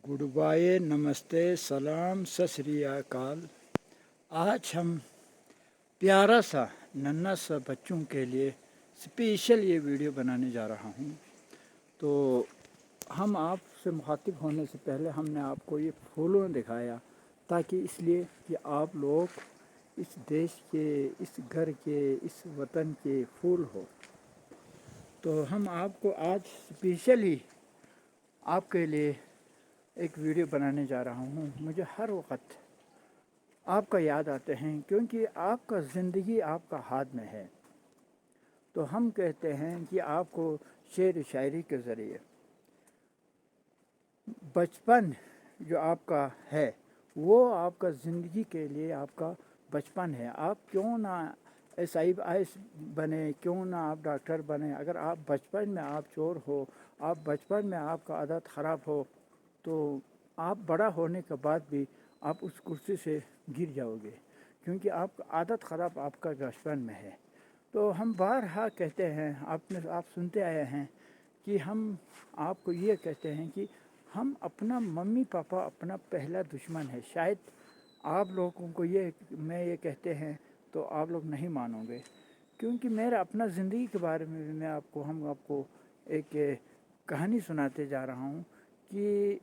Good bye, नमस्ते, सलाम, सत श्री अकाल। आज हम प्यारा सा नन्हा सा बच्चों के लिए स्पेशल ये वीडियो बनाने जा रहा हूँ। तो हम आपसे मुखातिब होने से पहले हमने आपको ये फूलों दिखाया, ताकि इसलिए कि आप लोग इस देश के, इस घर के, इस वतन के फूल हो। तो हम आपको आज स्पेशली आपके लिए एक वीडियो बनाने जा रहा हूँ। मुझे हर वक्त आपका याद आते हैं, क्योंकि आपका ज़िंदगी आपका हाथ में है। तो हम कहते हैं कि आपको शेर शायरी के ज़रिए बचपन जो आपका है वो आपका ज़िंदगी के लिए आपका बचपन है। आप क्यों ना SIS बने, क्यों ना आप डॉक्टर बने, अगर आप बचपन में आप चोर हो, आप बचपन में आपका आदत ख़राब हो, तो आप बड़ा होने के बाद भी आप उस कुर्सी से गिर जाओगे, क्योंकि आपका आदत ख़राब आपका बचपन में है। तो हम बारहा कहते हैं, आप सुनते आए हैं कि हम आपको ये कहते हैं कि हम अपना मम्मी पापा अपना पहला दुश्मन है। शायद आप लोगों को मैं ये कहते हैं तो आप लोग नहीं मानोगे, क्योंकि मेरा अपना ज़िंदगी के बारे में भी हम आपको एक कहानी सुनाते जा रहा हूँ कि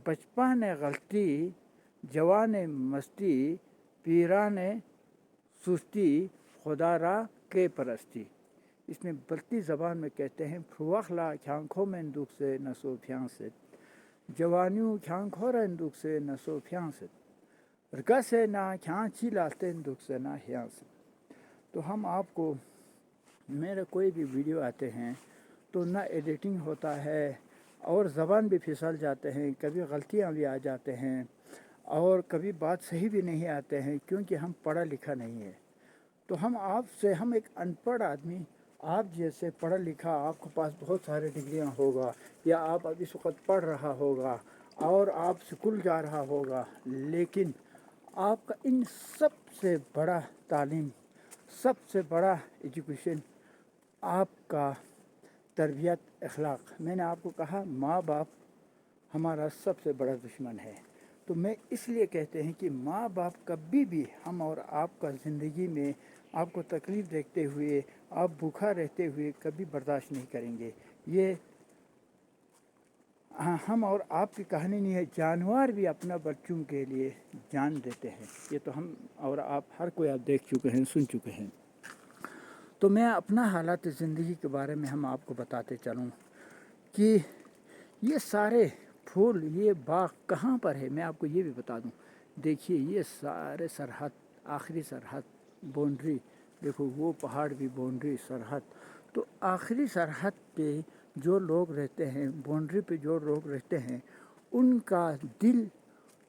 बचपन गलती, जवान मस्ती, पीरान सुस्ती, खुदारा के परस्ती। इसमें बल्ती ज़बान में कहते हैं, फुवखला ख्यांखों में दुख से नसो फ्यांसे, जवानियों ख्यांखों रन दुख से नसो फ्यांसे, रगा से ना ख्यांची लाते दुख से ना ह्यांसे। तो हम आपको, मेरे कोई भी वीडियो आते हैं तो ना एडिटिंग होता है और ज़बान भी फिसल जाते हैं, कभी गलतियाँ भी आ जाते हैं और कभी बात सही भी नहीं आते हैं, क्योंकि हम पढ़ा लिखा नहीं है। तो हम एक अनपढ़ आदमी, आप जैसे पढ़ा लिखा, आपके पास बहुत सारे डिग्रियां होगा, या आप अभी इस वक्त पढ़ रहा होगा और आप स्कूल जा रहा होगा, लेकिन आपका इन सबसे बड़ा तालीम, सबसे बड़ा एजुकेशन आपका तरबियत, अखलाक। मैंने आपको कहा माँ बाप हमारा सबसे बड़ा दुश्मन है। तो मैं इसलिए कहते हैं कि माँ बाप कभी भी हम और आपका ज़िंदगी में आपको तकलीफ़ देखते हुए, आप भूखा रहते हुए कभी बर्दाश्त नहीं करेंगे। ये हम और आपकी कहानी नहीं है, जानवर भी अपना बच्चों के लिए जान देते हैं। ये तो हम और आप हर कोई आप देख चुके हैं, सुन चुके हैं। तो मैं अपना हालात ज़िंदगी के बारे में हम आपको बताते चलूँ कि ये सारे फूल, ये बाग कहाँ पर है, मैं आपको ये भी बता दूँ। देखिए ये सारे सरहद, आखिरी सरहद, बाउंड्री, देखो वो पहाड़ भी बाउंड्री, सरहद। तो आखिरी सरहद पे जो लोग रहते हैं, बाउंड्री पे जो लोग रहते हैं, उनका दिल,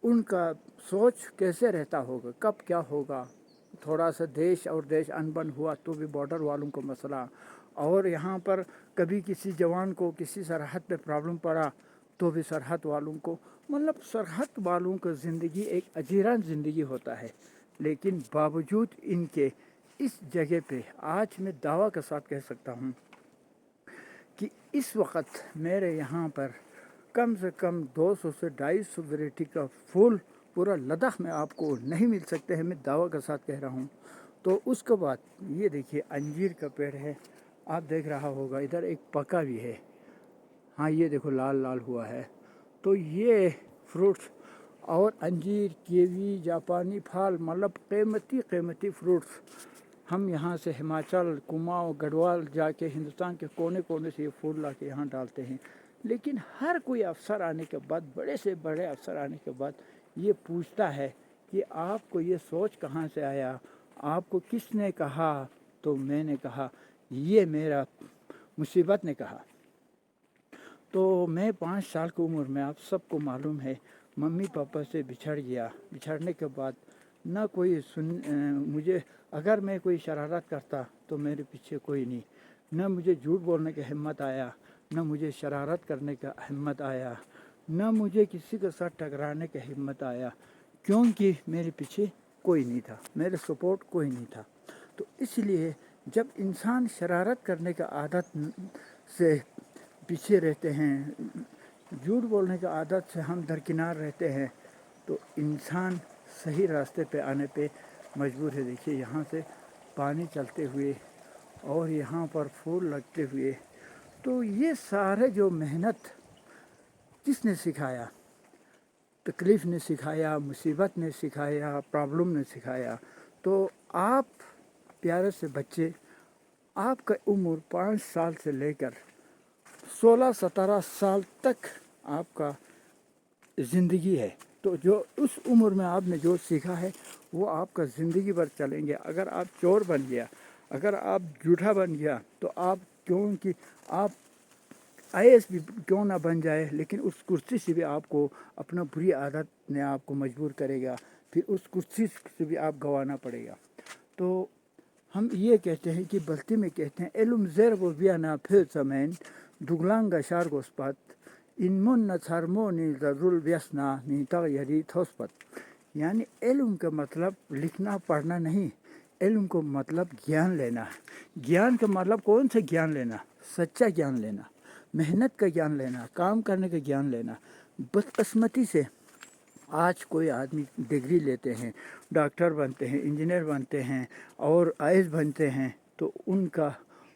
उनका सोच कैसे रहता होगा, कब क्या होगा। थोड़ा सा देश और देश अनबन हुआ तो भी बॉर्डर वालों को मसला, और यहाँ पर कभी किसी जवान को किसी सरहद पे प्रॉब्लम पड़ा तो भी सरहद वालों को, मतलब सरहद वालों का ज़िंदगी एक अजीरान ज़िंदगी होता है। लेकिन बावजूद इनके इस जगह पे आज मैं दावा के साथ कह सकता हूँ कि इस वक्त मेरे यहाँ पर कम से कम 200 से 250 वैरायटी का फूल पूरा लद्दाख में आपको नहीं मिल सकते हैं, मैं दावा के साथ कह रहा हूँ। तो उसके बाद ये देखिए अंजीर का पेड़ है, आप देख रहा होगा, इधर एक पका भी है, हाँ ये देखो लाल लाल हुआ है। तो ये फ्रूट्स और अंजीर, कीवी, जापानी फल, मतलब कीमती फ्रूट्स हम यहाँ से हिमाचल, कुमाऊँ, गढ़वाल जाके हिंदुस्तान के कोने कोने से ये फूल ला के यहाँ डालते हैं। लेकिन हर कोई अफसर आने के बाद, बड़े से बड़े अफसर आने के बाद ये पूछता है कि आपको ये सोच कहाँ से आया, आपको किसने कहा। तो मैंने कहा ये मेरा मुसीबत ने कहा। तो मैं 5 साल की उम्र में, आप सबको मालूम है, मम्मी पापा से बिछड़ गया। बिछड़ने के बाद ना कोई मुझे, अगर मैं कोई शरारत करता तो मेरे पीछे कोई नहीं, न मुझे झूठ बोलने की हिम्मत आया, न मुझे शरारत करने का हिम्मत आया, न मुझे किसी के साथ टकराने की हिम्मत आया, क्योंकि मेरे पीछे कोई नहीं था, मेरे सपोर्ट कोई नहीं था। तो इसलिए जब इंसान शरारत करने का आदत से पीछे रहते हैं, جھوٹ بولنے کا عادت سے ہم درکنار رہتے ہیں تو انسان صحیح راستے پہ آنے پہ مجبور ہے. دیکھیے یہاں سے پانی چلتے ہوئے اور یہاں پر پھول لگتے ہوئے، تو یہ سارے جو محنت کس نے سکھایا؟ تکلیف نے سکھایا، مصیبت نے سکھایا، پرابلم نے سکھایا. تو آپ پیارے سے بچے، آپ کا عمر 5 سال سے لے کر 16-17 سال تک آپ کا زندگی ہے. تو جو اس عمر میں آپ نے جو سیکھا ہے وہ آپ کا زندگی بھر چلیں گے. اگر آپ چور بن گیا، اگر آپ جھوٹا بن گیا، تو آپ کیونکہ آپ IAS بھی کیوں نہ بن جائے، لیکن اس کرسی سے بھی آپ کو اپنا بری عادت نے آپ کو مجبور کرے گا، پھر اس کرسی سے بھی آپ گوانا پڑے گا. تو ہم یہ کہتے ہیں کہ بلتی میں کہتے ہیں علم زیر و بیانا پھر زمین دگلانگا شار گوسپت انمون نہ چھرمونی ضرور ویسنا نیتا یری تھوسپت. یعنی علم کا مطلب لکھنا پڑھنا نہیں، علم کو مطلب گیان لینا. گیان کا مطلب کون سا گیان لینا؟ سچا گیان لینا، محنت کا گیان لینا، کام کرنے کا گیان لینا. بدقسمتی سے آج کوئی آدمی ڈگری لیتے ہیں، ڈاکٹر بنتے ہیں، انجینئر بنتے ہیں اور IAS بنتے ہیں، تو ان کا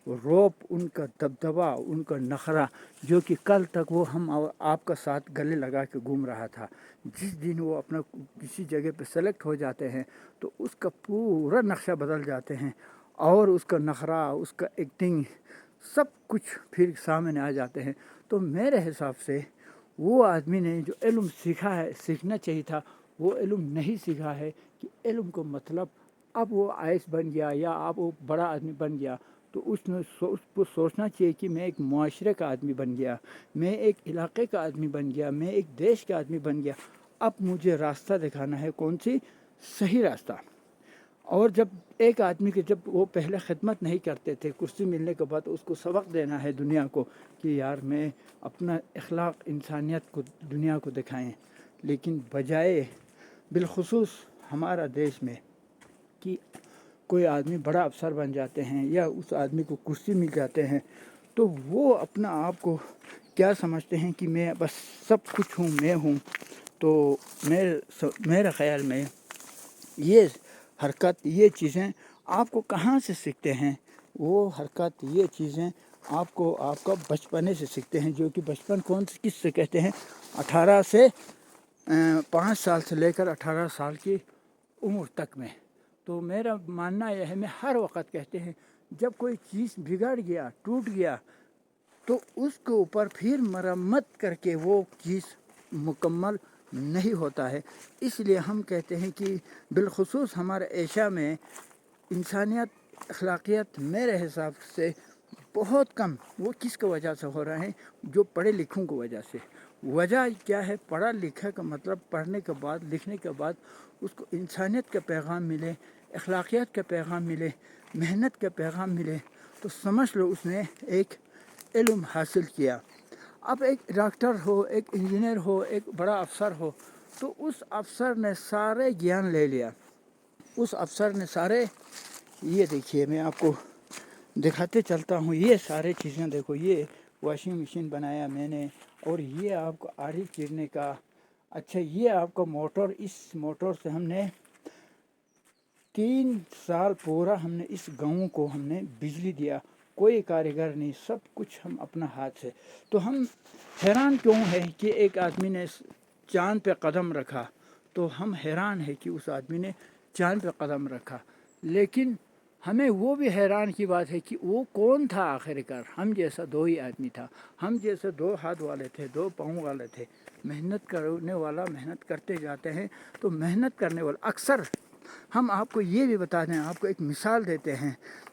روپ، ان کا دبدبہ، ان کا نخرہ، جو کہ کل تک وہ ہم آپ کا ساتھ گلے لگا کے گھوم رہا تھا، جس دن وہ اپنا کسی جگہ پہ سلیکٹ ہو جاتے ہیں تو اس کا پورا نقشہ بدل جاتے ہیں، اور اس کا نخرہ، اس کا ایکٹنگ، سب کچھ پھر سامنے آ جاتے ہیں. تو میرے حساب سے وہ آدمی نے جو علم سیکھا ہے، سیکھنا چاہیے تھا، وہ علم نہیں سیکھا ہے. کہ علم کو مطلب اب وہ IAS بن گیا یا اب وہ بڑا آدمی بن گیا تو اس نے سوچنا چاہیے کہ میں ایک معاشرے کا آدمی بن گیا، میں ایک علاقے کا آدمی بن گیا، میں ایک دیش کا آدمی بن گیا. اب مجھے راستہ دکھانا ہے، کون سی؟ صحیح راستہ. اور جب ایک آدمی کے جب وہ پہلے خدمت نہیں کرتے تھے، کرسی ملنے کے بعد اس کو سبق دینا ہے دنیا کو کہ یار میں اپنا اخلاق انسانیت کو دنیا کو دکھائیں. لیکن بجائے بالخصوص ہمارا دیش میں کہ کوئی آدمی بڑا افسر بن جاتے ہیں یا اس آدمی کو کرسی مل جاتے ہیں، تو وہ اپنا آپ کو کیا سمجھتے ہیں کہ میں بس سب کچھ ہوں، میں ہوں. تو میرے خیال میں یہ حرکت، یہ چیزیں آپ کو کہاں سے سیکھتے ہیں؟ وہ حرکت، یہ چیزیں آپ کو آپ کا بچپنے سے سیکھتے ہیں. جو کہ بچپن کون سے کس سے کہتے ہیں؟ 18 سے 5 سال سے لے کر 18 سال کی عمر تک میں. تو میرا ماننا یہ ہے، میں ہر وقت کہتے ہیں جب کوئی چیز بگڑ گیا، ٹوٹ گیا، تو اس کے اوپر پھر مرمت کر کے وہ چیز مکمل نہیں ہوتا ہے. اس لیے ہم کہتے ہیں کہ بالخصوص ہمارے ایشیا میں انسانیت، اخلاقیات میرے حساب سے بہت کم. وہ کس کی وجہ سے ہو رہے ہیں؟ جو پڑھے لکھوں کی وجہ سے. وجہ کیا ہے؟ پڑھا لکھا کا مطلب پڑھنے کے بعد، لکھنے کے بعد اس کو انسانیت کا پیغام ملے، اخلاقیات کا پیغام ملے، محنت کا پیغام ملے، تو سمجھ لو اس نے ایک علم حاصل کیا. اب ایک ڈاکٹر ہو، ایک انجینئر ہو، ایک بڑا افسر ہو، تو اس افسر نے سارے گیان لے لیا. اس افسر نے سارے، یہ دیکھیے میں آپ کو دکھاتے چلتا ہوں، یہ سارے چیزیں دیکھو، یہ واشنگ مشین بنایا میں نے، اور یہ آپ کو آری چیرنے کا، اچھا یہ آپ کا موٹر، اس موٹر سے ہم نے 3 سال پورا ہم نے اس گاؤں کو ہم نے بجلی دیا. کوئی کاریگر نہیں، سب کچھ ہم اپنا ہاتھ سے. تو ہم حیران کیوں ہے کہ ایک آدمی نے چاند پہ قدم رکھا؟ تو ہم حیران ہے کہ اس آدمی نے چاند پہ قدم رکھا. لیکن ہمیں وہ بھی حیران کی بات ہے کہ وہ کون تھا آخر کار؟ ہم جیسا 2 ہی آدمی تھا، ہم جیسے 2 ہاتھ والے تھے، 2 پاؤں والے تھے. محنت کرنے والا محنت کرتے جاتے ہیں. تو محنت کرنے والا اکثر، ہم آپ کو یہ بھی بتا دیں، آپ کو ایک مثال دیتے ہیں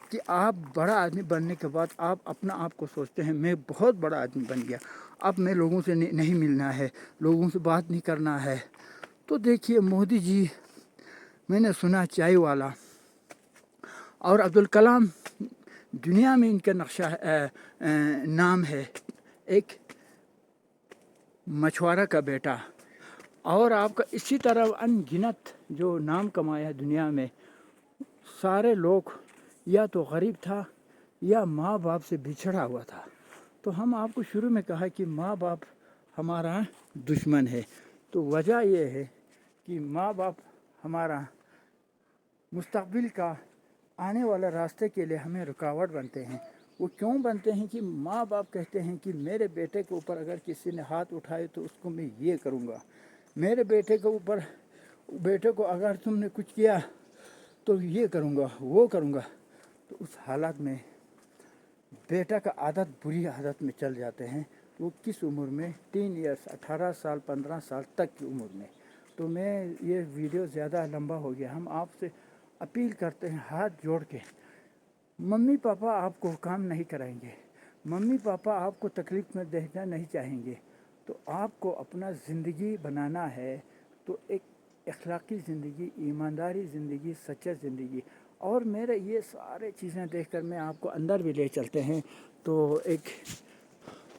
کہ آپ بڑا آدمی بننے کے بعد آپ اپنا آپ کو سوچتے ہیں میں بہت بڑا آدمی بن گیا، اب میں لوگوں سے نہیں ملنا ہے، لوگوں سے بات نہیں کرنا ہے. تو دیکھیے مودی جی، میں نے سنا چائے والا، اور عبدالکلام دنیا میں ان کا نقشہ نام ہے، ایک مچھوارہ کا بیٹا. اور آپ کا اسی طرح ان گنت جو نام کمایا دنیا میں، سارے لوگ یا تو غریب تھا یا ماں باپ سے بچھڑا ہوا تھا. تو ہم آپ کو شروع میں کہا کہ ماں باپ हमारा दुश्मन है। तो वजह ये है कि माँ बाप हमारा मुस्तक़बिल का आने वाला रास्ते के लिए हमें रुकावट बनते हैं। वो क्यों बनते हैं कि माँ बाप कहते हैं कि मेरे बेटे के ऊपर अगर किसी ने हाथ उठाए तो उसको मैं ये करूँगा, मेरे बेटे को अगर तुमने कुछ किया तो ये करूँगा, वो करूँगा। तो उस हालत में बेटा का आदत बुरी आदत में चल जाते हैं। वो किस उम्र में? 3 इयर्स, 18 साल 15 साल तक की उम्र में। तो मैं ये वीडियो ज़्यादा लंबा हो गया। हम आपसे अपील करते हैं हाथ जोड़ के, मम्मी पापा आपको काम नहीं कराएंगे, मम्मी पापा आपको तकलीफ़ में देखना नहीं चाहेंगे। तो आपको अपना ज़िंदगी बनाना है तो एक अखलाकी ज़िंदगी, ईमानदारी ज़िंदगी, सच्चा ज़िंदगी। और मेरे ये सारे चीज़ें देखकर मैं आपको अंदर भी ले चलते हैं।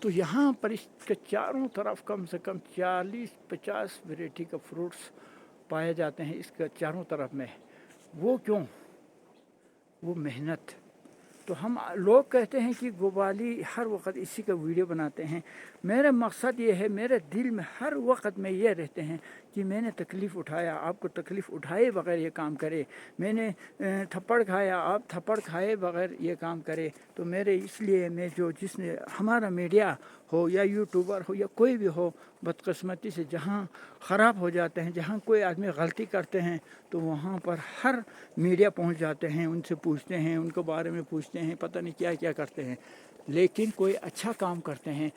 तो यहाँ पर इसके चारों तरफ कम से कम 40-50 वैरायटी का फ्रूट्स पाए जाते हैं इसके चारों तरफ में। वो क्यों? वो मेहनत। तो हम लोग कहते हैं कि गोबाली हर वक्त इसी का वीडियो बनाते हैं। मेरा मकसद ये है, मेरे दिल में हर वक्त में ये रहते हैं कि मैंने तकलीफ़ उठाया, आपको तकलीफ़ उठाए बगैर ये काम करे। मैंने थप्पड़ खाया, आप थप्पड़ खाए बगैर ये काम करे। तो मेरे इसलिए मैं जिसने हमारा मीडिया हो या यूट्यूबर हो या कोई भी हो, बदकिस्मती से जहाँ ख़राब हो जाते हैं, जहाँ कोई आदमी गलती करते हैं तो वहाँ पर हर मीडिया पहुँच जाते हैं, उनसे पूछते हैं, उनके बारे में पूछते हैं, पता नहीं क्या क्या करते हैं। लेकिन कोई अच्छा काम करते हैं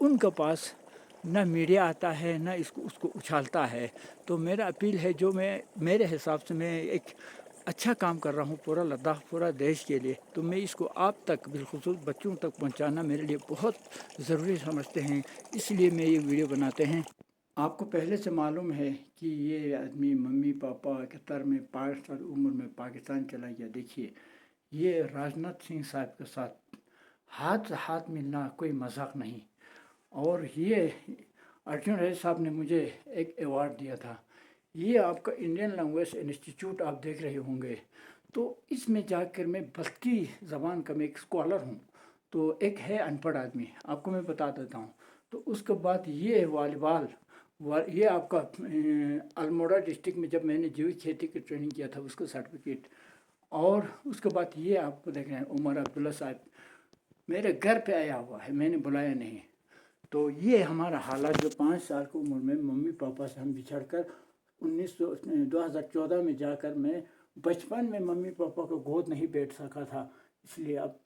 उनके पास न मीडिया आता है, न उसको उछालता है। तो मेरा अपील है, मेरे हिसाब से मैं एक अच्छा काम कर रहा हूँ पूरा लद्दाख, पूरा देश के लिए। तो मैं इसको आप तक, बिलखुसूस बच्चों तक पहुँचाना मेरे लिए बहुत ज़रूरी समझते हैं, इसलिए मैं ये वीडियो बनाते हैं। आपको पहले से मालूम है कि ये आदमी मम्मी पापा के तर में 5 साल उम्र में पाकिस्तान चला गया। देखिए, ये राजनाथ सिंह साहब के साथ हाथ मिलना कोई मजाक नहीं। और ये अर्जुन रेड्डी साहब ने मुझे एक अवार्ड दिया था। ये आपका इंडियन लैंग्वेज इंस्टीट्यूट आप देख रहे होंगे। तो इसमें जाकर मैं बल्ती ज़बान का मैं एक स्कॉलर हूँ। तो एक है अनपढ़ आदमी, आपको मैं बता देता हूँ। तो उसके बाद ये वॉलीबॉल, ये आपका अल्मोड़ा डिस्ट्रिक्ट में जब मैंने जैविक खेती की ट्रेनिंग किया था उसका सर्टिफिकेट। और उसके बाद ये आपको देख रहे हैं उमर अब्दुल्ला साहब मेरे घर पे आया हुआ है, मैंने बुलाया नहीं। तो ये हमारा हालात जो 5 साल की उम्र में मम्मी पापा से हम बिछड़ कर 2014 में जाकर मैं बचपन में मम्मी पापा को गोद नहीं बैठ सका था, इसलिए अब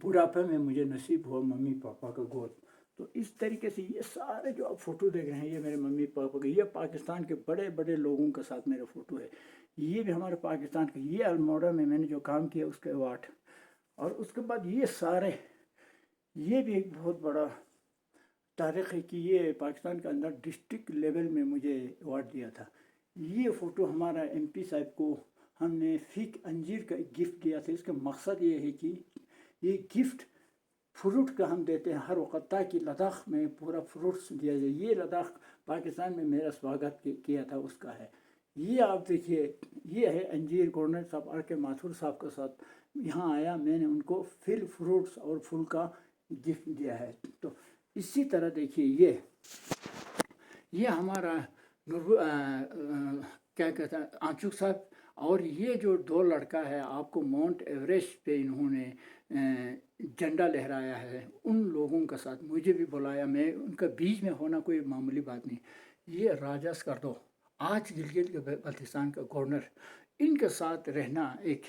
बुढ़ापे में मुझे नसीब हुआ मम्मी पापा का गोद। तो इस तरीके से ये सारे जो आप फ़ोटो देख रहे हैं ये मेरे मम्मी पापा के, ये पाकिस्तान के बड़े बड़े लोगों के साथ मेरा फ़ोटो है। ये भी हमारे पाकिस्तान के, ये अल्मोड़ा में मैंने जो काम किया उसके अवार्ड। और उसके बाद ये भी एक बहुत बड़ा तारीख़ है कि ये पाकिस्तान के अंदर डिस्ट्रिक्ट लेवल में मुझे अवार्ड दिया था। ये फ़ोटो हमारा MP साहब को हमने फ़ीक अंजीर का एक गिफ्ट दिया था। इसका मकसद ये है कि ये गिफ्ट फ्रूट का हम देते हैं हर वक्त, ताकि लद्दाख में पूरा फ्रूट्स दिया जाए। ये लद्दाख पाकिस्तान में मेरा स्वागत किया था उसका है। ये आप देखिए, ये है अंजीर। गवर्नर साहब RK माथुर साहब के साथ यहाँ आया, मैंने उनको फ्रूट्स और फूल का गिफ्ट दिया है। तो इसी तरह देखिए ये हमारा क्या कहता है आंचू साहब। और ये जो 2 लड़का है, आपको माउंट एवरेस्ट पे इन्होंने झंडा लहराया है, उन लोगों के साथ मुझे भी बुलाया। मैं उनका बीच में होना कोई मामूली बात नहीं। ये राजा स्कर्दो, आज गिलगित बल्तिस्तान का गवर्नर, इनके साथ रहना एक।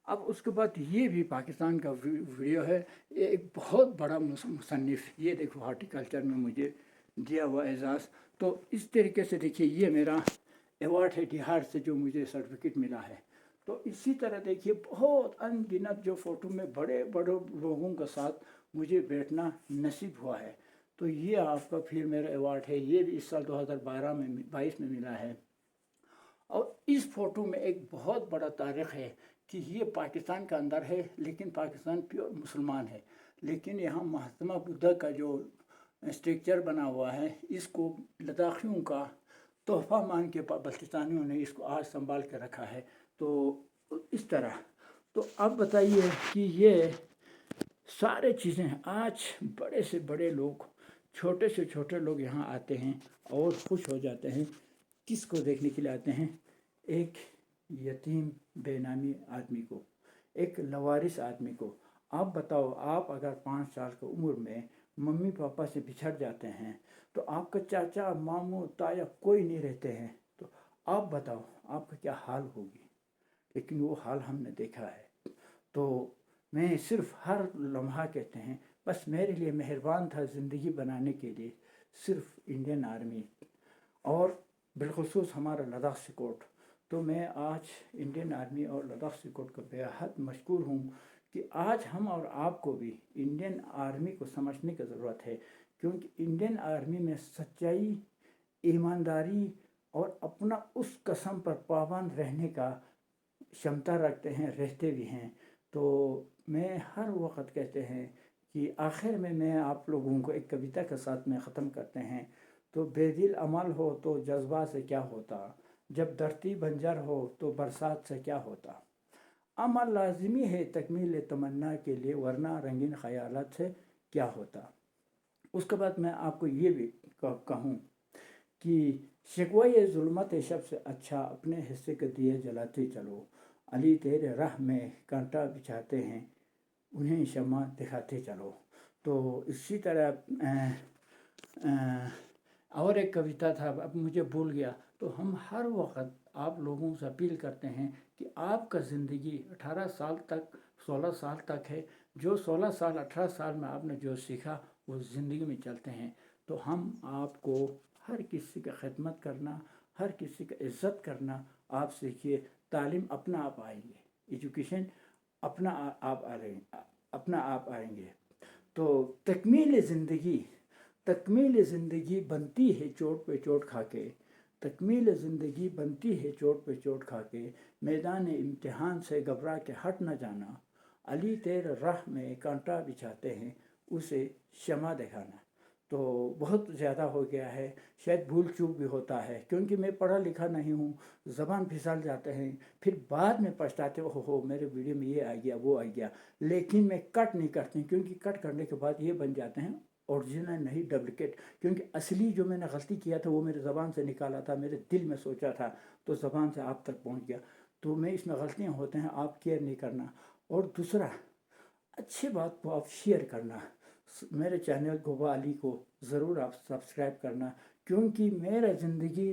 अब उसके बाद ये भी पाकिस्तान का वीडियो है। ये एक बहुत बड़ा मुसन्निफ़, ये देखो हॉर्टिकल्चर में मुझे दिया हुआ एजाज़। तो इस तरीके से देखिए ये मेरा अवार्ड है बिहार से जो मुझे सर्टिफिकेट मिला है। तो इसी तरह देखिए बहुत अनगिनत जो फ़ोटो में बड़े बड़े लोगों के साथ मुझे बैठना नसीब हुआ है। तो ये आपका फिर मेरा अवार्ड है, ये भी इस साल 2022 में मिला है। और इस फ़ोटो में एक बहुत बड़ा तारीख़ है कि ये पाकिस्तान का अंदर है, लेकिन पाकिस्तान प्योर मुसलमान है। लेकिन यहाँ महात्मा बुद्ध का जो स्ट्रक्चर बना हुआ है, इसको लद्दाखियों का तोहफ़ा मान के बल्तिस्तानियों ने इसको आज संभाल के रखा है। तो इस तरह। तो अब बताइए कि ये सारे चीज़ें आज बड़े से बड़े लोग छोटे से छोटे लोग यहाँ आते हैं और खुश हो जाते हैं। किसको देखने के लिए आते हैं? एक यतीम बेनामी आदमी को, एक लवारिस आदमी को। आप बताओ, आप अगर 5 साल की उम्र में मम्मी पापा से बिछड़ जाते हैं तो आपका चाचा मामू ताया कोई नहीं रहते हैं, तो आप बताओ आपका क्या हाल होगी। लेकिन वो हाल हमने देखा है। तो मैं सिर्फ हर लम्हा कहते हैं, बस मेरे लिए मेहरबान था ज़िंदगी बनाने के लिए सिर्फ इंडियन आर्मी और बिलखुसूस हमारा लद्दाख सिकोट। तो मैं आज इंडियन आर्मी और लद्दाख सिकोट का बेहद मशकूर हूँ कि आज हम और आपको भी इंडियन आर्मी को समझने की ज़रूरत है, क्योंकि इंडियन आर्मी में सच्चाई, ईमानदारी और अपना उस कसम पर पाबंद रहने का क्षमता रखते हैं, रहते भी हैं। तो मैं हर वक्त कहते हैं कि आखिर में मैं आप लोगों को एक कविता के साथ में ख़त्म करते हैं। तो बेदिल अमल हो तो जज्बा से क्या होता, जब धरती बंजर हो तो बरसात से क्या होता। अमल लाजिमी है तकमील तमन्ना के लिए, वरना रंगीन ख़यालात से क्या होता। उसके बाद मैं आपको ये भी कहूँ कि शिकवा जुल्मत शब से अच्छा अपने हिस्से के दिए जलाते चलो। अली तेरे राह में कांटा बिछाते हैं, उन्हें शमा दिखाते चलो। तो इसी तरह और एक कविता था, अब मुझे भूल गया। तो हम हर वक्त आप लोगों से अपील करते हैं कि आपका ज़िंदगी 18 साल तक 16 साल तक है। जो 16 साल 18 साल में आपने जो सीखा वो ज़िंदगी में चलते हैं। तो हम आपको हर किसी का खिदमत करना, हर किसी का इज़्ज़त करना आप सीखिए। तालीम अपना आप आएंगे, एजुकेशन अपना आप आ रहे अपना आप आएंगे। तो तकमील ज़िंदगी बनती है चोट पे चोट खा के। तकमील ज़िंदगी बनती है चोट पे चोट खा के। मैदान इम्तिहान से घबरा के हट न जाना। अली तेरे राह में कांटा बिछाते हैं, उसे शमा दिखाना। तो बहुत ज़्यादा हो गया है, शायद भूल चूक भी होता है, क्योंकि मैं पढ़ा लिखा नहीं हूँ। ज़बान फिसल जाते हैं, फिर बाद में पछताते हो मेरे वीडियो में ये आ गया वो आ गया। लेकिन मैं कट नहीं करती, क्योंकि कट करने के बाद ये बन जाते हैं ओरिजिनल नहीं डुप्लिकेट। क्योंकि असली जो मैंने गलती किया था वो मेरे ज़बान से निकाला था, मेरे दिल में सोचा था, तो ज़बान से आप तक पहुँच गया। तो मैं इसमें गलतियाँ होते हैं, आप केयर नहीं करना। और दूसरा, अच्छी बात को आप शेयर करना। मेरे चैनल गोबा अली को ज़रूर आप सब्सक्राइब करना, क्योंकि मेरा ज़िंदगी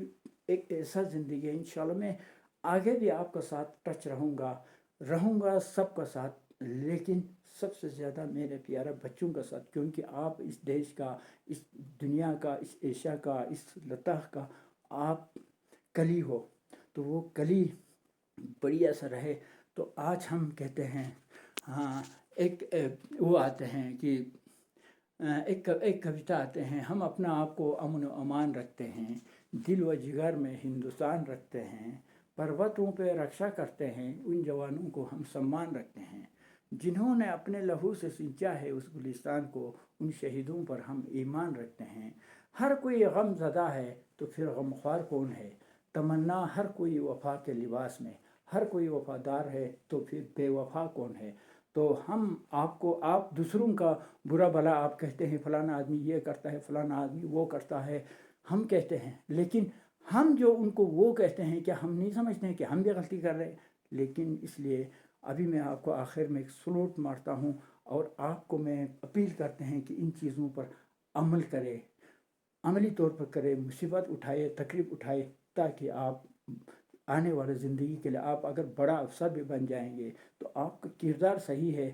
एक ऐसा ज़िंदगी है, इंशाल्लाह मैं आगे भी आपका साथ टच रहूँगा सबका साथ, लेकिन सबसे ज़्यादा मेरे प्यारे बच्चों का साथ, क्योंकि आप इस देश का, इस दुनिया का, इस एशिया का, इस लद्दाख का आप कली हो। तो वो कली बढ़िया सा रहे। तो आज हम कहते हैं, हाँ, वो आते हैं कि एक कविता आते हैं, हम अपना आप को अमन व अमान रखते हैं, दिल व जिगर में हिंदुस्तान रखते हैं, पर्वतों पे रक्षा करते हैं, उन जवानों को हम सम्मान रखते हैं, जिन्होंने अपने लहू से सिंचा है उस गुलिस्तान को, उन शहीदों पर हम ईमान रखते हैं। हर कोई गम ज़दा है तो फिर गमख्वार कौन है, तमन्ना हर कोई वफा के लिबास में, हर कोई वफादार है तो फिर बेवफा कौन है। तो हम आपको, आप दूसरों का बुरा भला आप कहते हैं, फलाना आदमी ये करता है, फलाना आदमी वो करता है, हम कहते हैं, लेकिन हम जो उनको वो कहते हैं, क्या हम नहीं समझते हैं कि हम भी गलती कर रहे हैं। लेकिन इसलिए अभी मैं आपको आखिर में एक सलूट मारता हूँ और आपको मैं अपील करते हैं कि इन चीज़ों पर अमल करें, अमली तौर पर करें, मुसीबत उठाए, तकलीफ उठाए, ताकि आप आने वाले ज़िंदगी के लिए, आप अगर बड़ा अफसर भी बन जाएंगे तो आपका किरदार सही है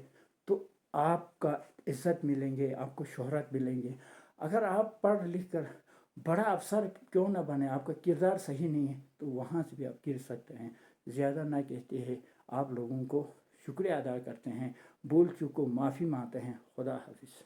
तो आपका इज़्ज़त मिलेंगे, आपको शोहरत मिलेंगे। अगर आप पढ़ लिख कर बड़ा अफसर क्यों ना बने, आपका किरदार सही नहीं है तो वहाँ से भी आप गिर सकते हैं। ज़्यादा ना कहते हैं, आप लोगों को शुक्रिया अदा करते हैं, भूल चूक को माफ़ी मांगते हैं। खुदा हाफिज़।